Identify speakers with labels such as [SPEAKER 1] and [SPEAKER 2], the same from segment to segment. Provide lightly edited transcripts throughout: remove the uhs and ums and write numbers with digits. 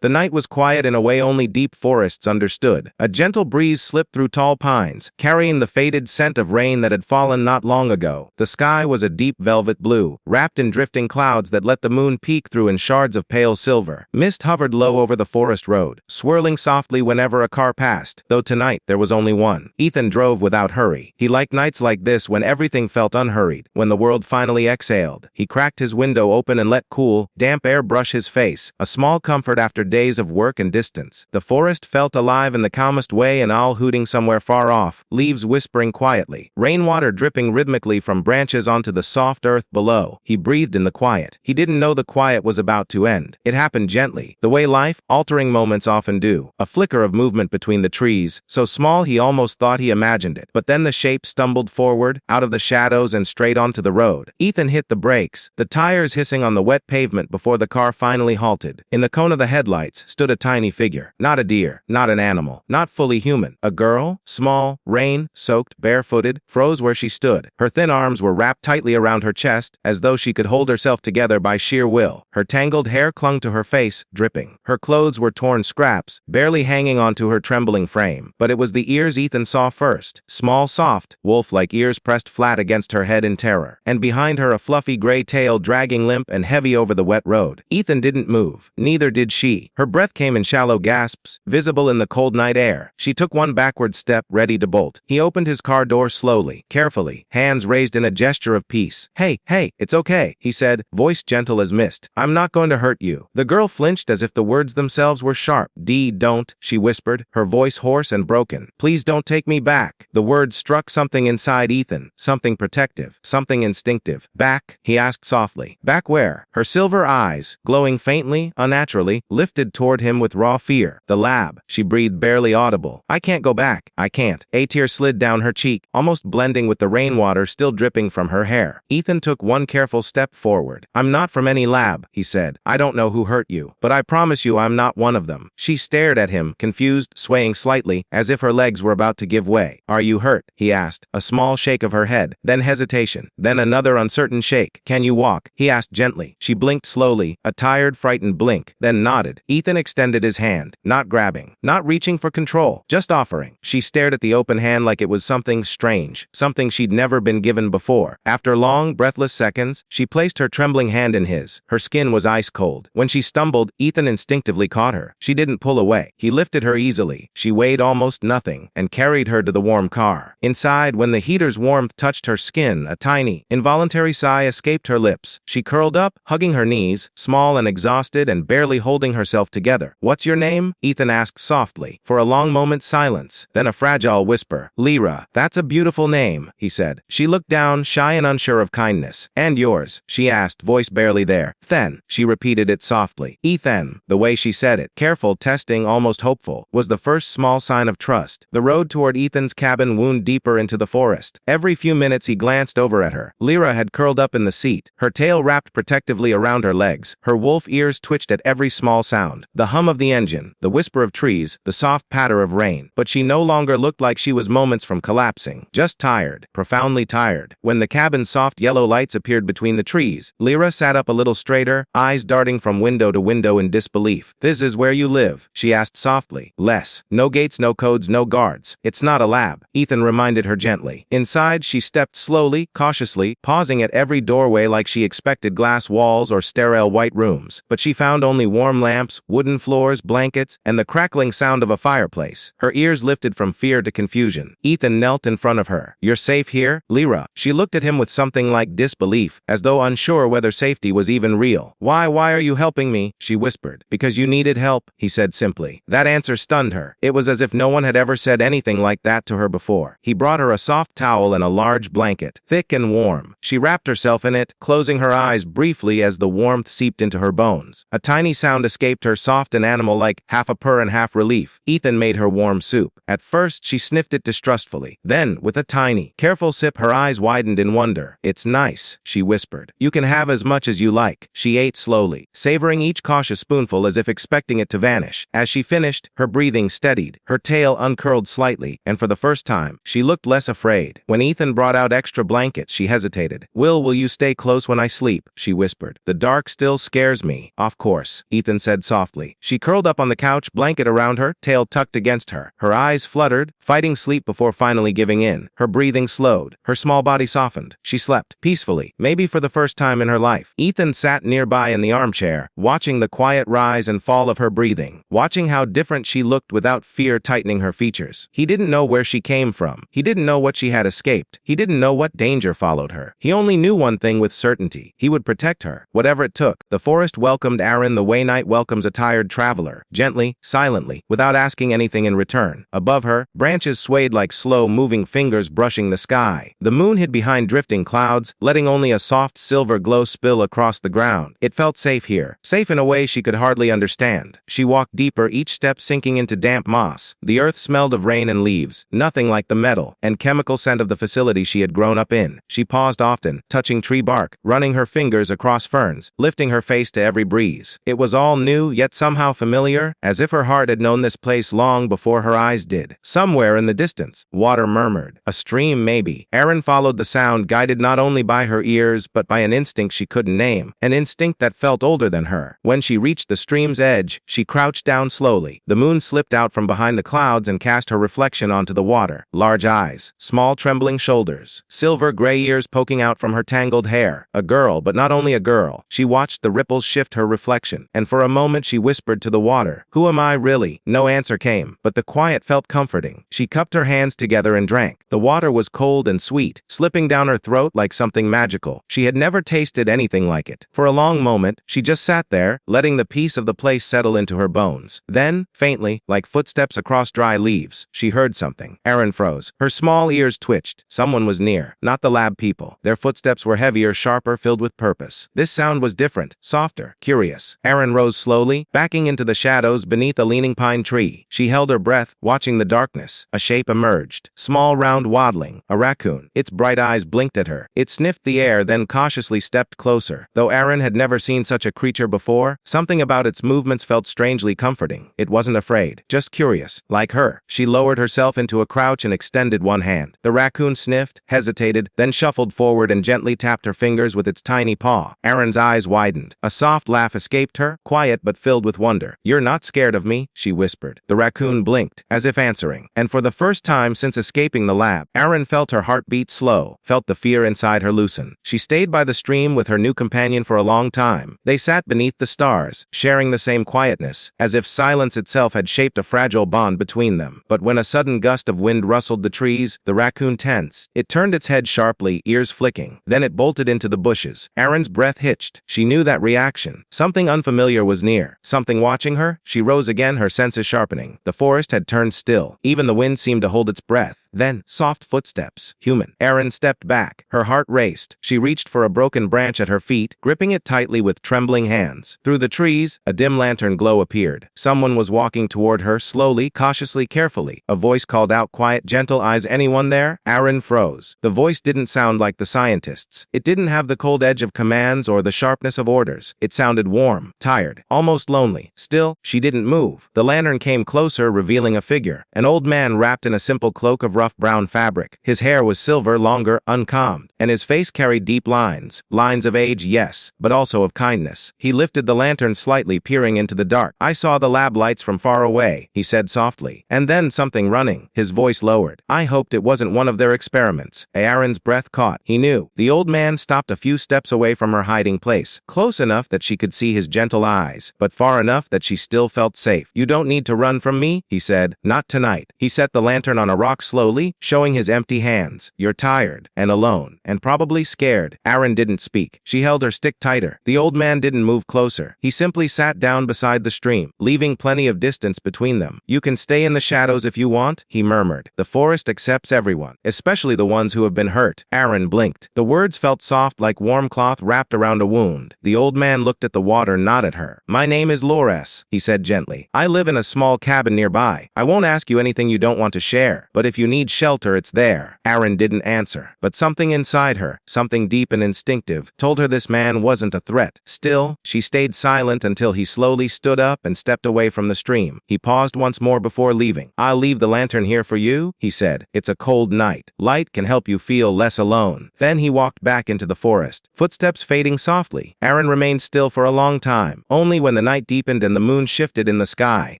[SPEAKER 1] The night was quiet in a way only deep forests understood. A gentle breeze slipped through tall pines, carrying the faded scent of rain that had fallen not long ago. The sky was a deep velvet blue, wrapped in drifting clouds that let the moon peek through in shards of pale silver. Mist hovered low over the forest road, swirling softly whenever a car passed, though tonight there was only one. Ethan drove without hurry. He liked nights like this when everything felt unhurried, when the world finally exhaled. He cracked his window open and let cool, damp air brush his face, a small comfort after days of work and distance. The forest felt alive in the calmest way, an owl hooting somewhere far off, leaves whispering quietly, rainwater dripping rhythmically from branches onto the soft earth below. He breathed in the quiet. He didn't know the quiet was about to end. It happened gently, the way life-altering moments often do. A flicker of movement between the trees, so small he almost thought he imagined it. But then the shape stumbled forward, out of the shadows and straight onto the road. Ethan hit the brakes, the tires hissing on the wet pavement before the car finally halted. In the cone of the headlights stood a tiny figure. Not a deer, not an animal, not fully human. A girl, small, rain-soaked, barefooted, froze where she stood. Her thin arms were wrapped tightly around her chest, as though she could hold herself together by sheer will. Her tangled hair clung to her face, dripping. Her clothes were torn scraps, barely hanging onto her trembling frame. But it was the ears Ethan saw first. Small, soft, wolf-like ears pressed flat against her head in terror. And behind her a fluffy gray tail dragging limp and heavy over the wet road. Ethan didn't move. Neither did she. Her breath came in shallow gasps, visible in the cold night air. She took one backward step, ready to bolt. He opened his car door slowly, carefully, hands raised in a gesture of peace. Hey, it's okay, he said, voice gentle as mist. I'm not going to hurt you. The girl flinched as if the words themselves were sharp. Don't, she whispered, her voice hoarse and broken. Please don't take me back. The words struck something inside Ethan, something protective, something instinctive. Back? He asked softly. Back where? Her silver eyes, glowing faintly, unnaturally, lifted toward him with raw fear. The lab, she breathed barely audible. I can't go back. I can't. A tear slid down her cheek, almost blending with the rainwater still dripping from her hair. Ethan took one careful step forward. I'm not from any lab, he said. I don't know who hurt you, but I promise you I'm not one of them. She stared at him, confused, swaying slightly, as if her legs were about to give way. Are you hurt? He asked, a small shake of her head, then hesitation, then another uncertain shake. Can you walk? He asked gently. She blinked slowly, a tired, frightened blink, then nodded. Ethan extended his hand, not grabbing, not reaching for control, just offering. She stared at the open hand like it was something strange, something she'd never been given before. After long, breathless seconds, she placed her trembling hand in his. Her skin was ice cold. When she stumbled, Ethan instinctively caught her. She didn't pull away. He lifted her easily. She weighed almost nothing, and carried her to the warm car. Inside, when the heater's warmth touched her skin, a tiny, involuntary sigh escaped her lips. She curled up, hugging her knees, small and exhausted and barely holding herself together. What's your name? Ethan asked softly. For a long moment, silence, then a fragile whisper. Lyra. That's a beautiful name, he said. She looked down, shy and unsure of kindness. And yours? She asked, voice barely there. Then, she repeated it softly. Ethan. The way she said it, careful, testing, almost hopeful, was the first small sign of trust. The road toward Ethan's cabin wound deeper into the forest. Every few minutes he glanced over at her. Lyra had curled up in the seat, her tail wrapped protectively around her legs. Her wolf ears twitched at every small sound. The hum of the engine, the whisper of trees, the soft patter of rain. But she no longer looked like she was moments from collapsing. Just tired, profoundly tired. When the cabin's soft yellow lights appeared between the trees, Lyra sat up a little straighter, eyes darting from window to window in disbelief. This is where you live? She asked softly. Less. No gates, no codes, no guards. It's not a lab, Ethan reminded her gently. Inside, she stepped slowly, cautiously, pausing at every doorway like she expected glass walls or sterile white rooms. But she found only warm lamps, wooden floors, blankets, and the crackling sound of a fireplace. Her ears lifted from fear to confusion. Ethan knelt in front of her. You're safe here, Lyra? She looked at him with something like disbelief, as though unsure whether safety was even real. Why are you helping me? She whispered. Because you needed help, he said simply. That answer stunned her. It was as if no one had ever said anything like that to her before. He brought her a soft towel and a large blanket, thick and warm. She wrapped herself in it, closing her eyes briefly as the warmth seeped into her bones. A tiny sound escaped her, soft and animal-like, half a purr and half relief. Ethan made her warm soup. At first, she sniffed it distrustfully. Then, with a tiny, careful sip, her eyes widened in wonder. It's nice, she whispered. You can have as much as you like. She ate slowly, savoring each cautious spoonful as if expecting it to vanish. As she finished, her breathing steadied, her tail uncurled slightly, and for the first time, she looked less afraid. When Ethan brought out extra blankets, she hesitated. Will you stay close when I sleep? She whispered. The dark still scares me. Of course, Ethan said softly. She curled up on the couch, blanket around her, tail tucked against her. Her eyes fluttered, fighting sleep before finally giving in. Her breathing slowed. Her small body softened. She slept peacefully, maybe for the first time in her life. Ethan sat nearby in the armchair, watching the quiet rise and fall of her breathing, watching how different she looked without fear tightening her features. He didn't know where she came from. He didn't know what she had escaped. He didn't know what danger followed her. He only knew one thing with certainty. He would protect her, whatever it took. The forest welcomed Aaron the way night welcomes a tired traveler, gently, silently, without asking anything in return. Above her, branches swayed like slow-moving fingers brushing the sky. The moon hid behind drifting clouds, letting only a soft silver glow spill across the ground. It felt safe here, safe in a way she could hardly understand. She walked deeper, each step sinking into damp moss. The earth smelled of rain and leaves, nothing like the metal and chemical scent of the facility she had grown up in. She paused often, touching tree bark, running her fingers across ferns, lifting her face to every breeze. It was all new, yet somehow familiar, as if her heart had known this place long before her eyes did. Somewhere in the distance, water murmured. A stream, maybe. Aaron followed the sound, guided not only by her ears, but by an instinct she couldn't name, an instinct that felt older than her. When she reached the stream's edge, she crouched down slowly. The moon slipped out from behind the clouds and cast her reflection onto the water. Large eyes, small trembling shoulders, silver gray ears poking out from her tangled hair. A girl, but not only a girl. She watched the ripples shift her reflection, and for a moment she whispered to the water, "Who am I really?" No answer came, but the quiet felt comforting. She cupped her hands together and drank. The water was cold and sweet, slipping down her throat like something magical. She had never tasted anything like it. For a long moment, she just sat there, letting the peace of the place settle into her bones. Then, faintly, like footsteps across dry leaves, she heard something. Aaron froze. Her small ears twitched. Someone was near. Not the lab people. Their footsteps were heavier, sharper, filled with purpose. This sound was different, softer, curious. Aaron rose slowly, backing into the shadows beneath a leaning pine tree. She held her breath, watching the darkness. A shape emerged. Small, round, waddling. A raccoon. Its bright eyes blinked at her. It sniffed the air, then cautiously stepped closer. Though Aaron had never seen such a creature before, something about its movements felt strangely comforting. It wasn't afraid, just curious. Like her, she lowered herself into a crouch and extended one hand. The raccoon sniffed, hesitated, then shuffled forward and gently tapped her fingers with its tiny paw. Aaron's eyes widened. A soft laugh escaped her, quiet but filled with wonder. "You're not scared of me?" she whispered. The raccoon blinked, as if answering. And for the first time since escaping the lab, Aaron felt her heart beat slow, felt the fear inside her loosen. She stayed by the stream with her new companion for a long time. They sat beneath the stars, sharing the same quietness, as if silence itself had shaped a fragile bond between them. But when a sudden gust of wind rustled the trees, the raccoon tensed. It turned its head sharply, ears flicking. Then it bolted into the bushes. Aaron's breath hitched. She knew that reaction. Something unfamiliar was near. Something watching her? She rose again, her senses sharpening. The forest had turned still. Even the wind seemed to hold its breath. Then, soft footsteps. Human. Aaron stepped back. Her heart raced. She reached for a broken branch at her feet, gripping it tightly with trembling hands. Through the trees, a dim lantern glow appeared. Someone was walking toward her, slowly, cautiously, carefully. A voice called out, quiet, gentle eyes, "Anyone there?" Aaron froze. The voice didn't sound like the scientists. It didn't have the cold edge of commands or the sharpness of orders. It sounded warm, tired, almost lonely. Still, she didn't move. The lantern came closer, revealing a figure. An old man wrapped in a simple cloak of rough brown fabric. His hair was silver, longer, uncombed, and his face carried deep lines. Lines of age, yes, but also of kindness. He lifted the lantern slightly, peering into the dark. "I saw the lab lights from far away," he said softly. "And then something running." His voice lowered. "I hoped it wasn't one of their experiments." Aaron's breath caught. He knew. The old man stopped a few steps away from her hiding place, close enough that she could see his gentle eyes, but far enough that she still felt safe. "You don't need to run from me," he said. "Not tonight." He set the lantern on a rock slowly, showing his empty hands. "You're tired, and alone, and probably scared." Aaron didn't speak. She held her stick tighter. The old man didn't move closer. He simply sat down beside the stream, leaving plenty of distance between them. "You can stay in the shadows if you want," he murmured. "The forest accepts everyone, especially the ones who have been hurt." Aaron blinked. The words felt soft, like warm cloth wrapped around a wound. The old man looked at the water, not at her. "My name is Lores," he said gently. "I live in a small cabin nearby. I won't ask you anything you don't want to share, but if you need need shelter, it's there. Aaron didn't answer, but something inside her, something deep and instinctive, told her this man wasn't a threat. Still, she stayed silent until he slowly stood up and stepped away from the stream. He paused once more before leaving. "I'll leave the lantern here for you," he said. "It's a cold night. Light can help you feel less alone." Then he walked back into the forest, footsteps fading softly. Aaron remained still for a long time. Only when the night deepened and the moon shifted in the sky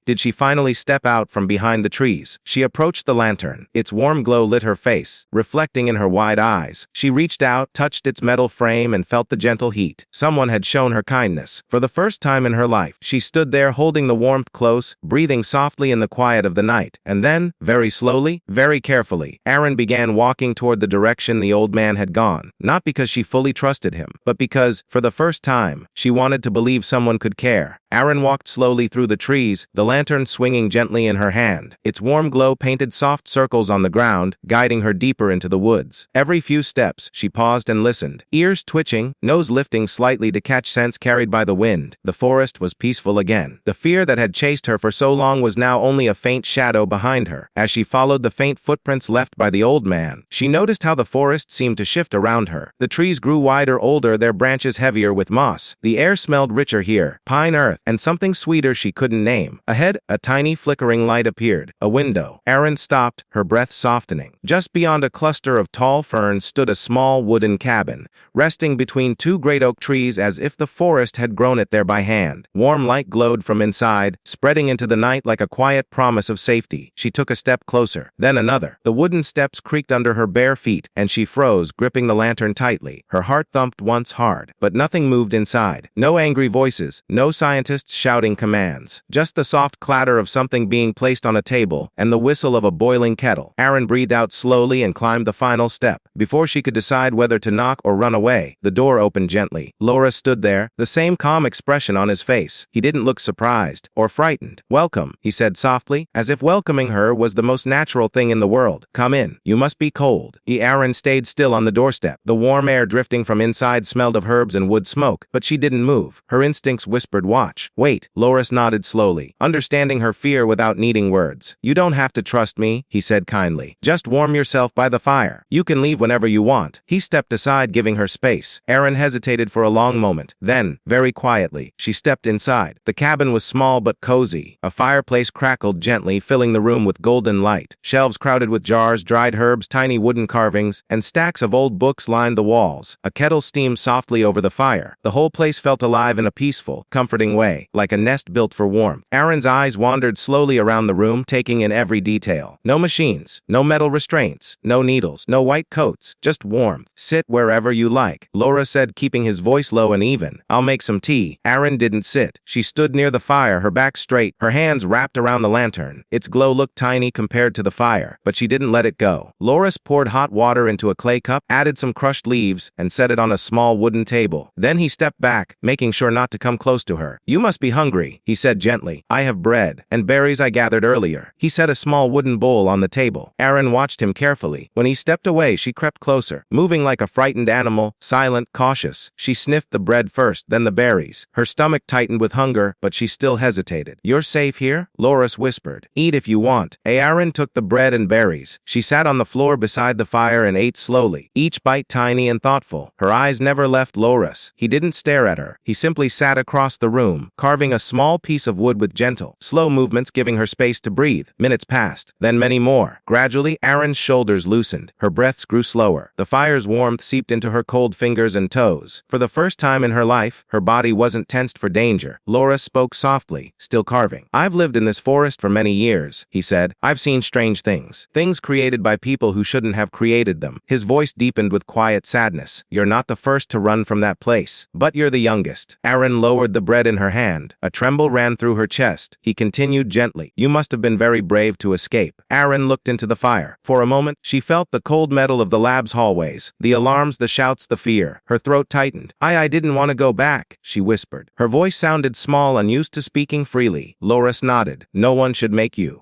[SPEAKER 1] did she finally step out from behind the trees. She approached the lantern. Its warm glow lit her face, reflecting in her wide eyes. She reached out, touched its metal frame, and felt the gentle heat. Someone had shown her kindness. For the first time in her life, she stood there holding the warmth close, breathing softly in the quiet of the night. And then, very slowly, very carefully, Aaron began walking toward the direction the old man had gone. Not because she fully trusted him, but because, for the first time, she wanted to believe someone could care. Aaron walked slowly through the trees, the lantern swinging gently in her hand. Its warm glow painted soft circles on the ground, guiding her deeper into the woods. Every few steps, she paused and listened, ears twitching, nose lifting slightly to catch scents carried by the wind. The forest was peaceful again. The fear that had chased her for so long was now only a faint shadow behind her. As she followed the faint footprints left by the old man, she noticed how the forest seemed to shift around her. The trees grew wider, older, their branches heavier with moss. The air smelled richer here, pine earth, and something sweeter she couldn't name. Ahead, a tiny flickering light appeared. A window. Aaron stopped, her breath softening. Just beyond a cluster of tall ferns stood a small wooden cabin, resting between two great oak trees as if the forest had grown it there by hand. Warm light glowed from inside, spreading into the night like a quiet promise of safety. She took a step closer, then another. The wooden steps creaked under her bare feet, and she froze, gripping the lantern tightly. Her heart thumped once hard, but nothing moved inside. No angry voices, no scientists shouting commands. Just the soft clatter of something being placed on a table, and the whistle of a boiling kettle. Aaron breathed out slowly and climbed the final step. Before she could decide whether to knock or run away, the door opened gently. Laura stood there, the same calm expression on his face. He didn't look surprised or frightened. "Welcome," he said softly, as if welcoming her was the most natural thing in the world. "Come in. You must be cold." Aaron stayed still on the doorstep. The warm air drifting from inside smelled of herbs and wood smoke, but she didn't move. Her instincts whispered, "Watch." "Wait." Loris nodded slowly, understanding her fear without needing words. "You don't have to trust me," he said kindly. "Just warm yourself by the fire. You can leave whenever you want." He stepped aside, giving her space. Aaron hesitated for a long moment. Then, very quietly, she stepped inside. The cabin was small but cozy. A fireplace crackled gently, filling the room with golden light. Shelves crowded with jars, dried herbs, tiny wooden carvings, and stacks of old books lined the walls. A kettle steamed softly over the fire. The whole place felt alive in a peaceful, comforting way, like a nest built for warmth. Aaron's eyes wandered slowly around the room, taking in every detail. No machines, no metal restraints, no needles, no white coats, just warmth. "Sit wherever you like," Laura said, keeping his voice low and even. "I'll make some tea." Aaron didn't sit. She stood near the fire, her back straight, her hands wrapped around the lantern. Its glow looked tiny compared to the fire, but she didn't let it go. Loris poured hot water into a clay cup, added some crushed leaves, and set it on a small wooden table. Then he stepped back, making sure not to come close to her. "You must be hungry," he said gently. "I have bread and berries I gathered earlier." He set a small wooden bowl on the table. Aaron watched him carefully. When he stepped away, she crept closer, moving like a frightened animal, silent, cautious. She sniffed the bread first, then the berries. Her stomach tightened with hunger, but she still hesitated. "You're safe here?" Loris whispered. "Eat if you want." Aaron took the bread and berries. She sat on the floor beside the fire and ate slowly, each bite tiny and thoughtful. Her eyes never left Loris. He didn't stare at her. He simply sat across the room, carving a small piece of wood with gentle, slow movements, giving her space to breathe. Minutes passed, then many more. Gradually, Aaron's shoulders loosened. Her breaths grew slower. The fire's warmth seeped into her cold fingers and toes. For the first time in her life, her body wasn't tensed for danger. Loris spoke softly, still carving. "I've lived in this forest for many years," he said. "I've seen strange things. Things created by people who shouldn't have created them." His voice deepened with quiet sadness. "You're not the first to run from that place, but you're the youngest." Aaron lowered the bread in her hand. A tremble ran through her chest. He continued gently. "You must have been very brave to escape." Aaron looked into the fire. For a moment, she felt the cold metal of the lab's hallways, the alarms, the shouts, the fear. Her throat tightened. I didn't want to go back," she whispered. Her voice sounded small, unused to speaking freely. Loris nodded. "No one should make you."